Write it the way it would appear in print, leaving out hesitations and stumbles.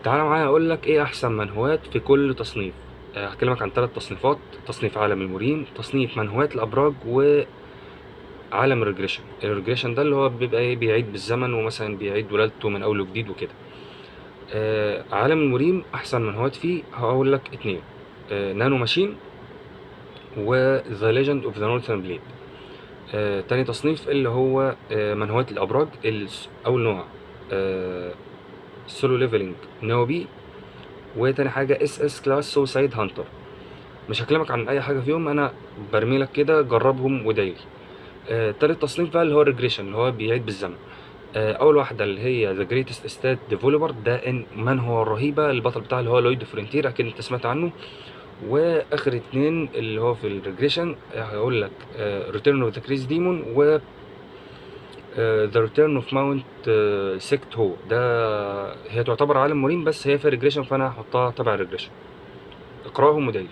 تعالى معايا اقول لك ايه احسن منهوات في كل تصنيف. هكلمك عن 3 تصنيفات: تصنيف عالم المريم، تصنيف منهوات الابراج، وعالم الريجريشن ده اللي هو بيبقى ايه، بيعيد بالزمن ومثلا بيعيد ولادته من اول وجديد وكده. عالم المريم احسن منهوات فيه هقول لك 2: نانو ماشين وذا ليجند اوف ذا نورثرن بليد. تاني تصنيف اللي هو منهوات الابراج، اول نوع سولو ليفلنج نوبي، وتاني حاجة اس اس كلاس سوسايد هانتر. مش هكلمك عن اي حاجة فيهم، انا برمي لك كده جربهم ودايلي. تالت تصنيف بقى اللي هو الريجريشن اللي هو بيعيد بالزمن. اول واحدة اللي هي ذا جريتست ستات ديفلوبر، ده ان منهو رهيبة، البطل بتاعه اللي هو لويد فرونتير، اكيد انت سمعت عنه. واخر 2 اللي هو في الريجريشن هقول لك ريتيرن اوف ذا كريز ديمون و ذا ريتيرن اوف ماونت سيكت. هو ده هي تعتبر عالم مريم بس هي في ريجريشن، فانا هحطها تبع الريجريشن. اقراهم ودايلي.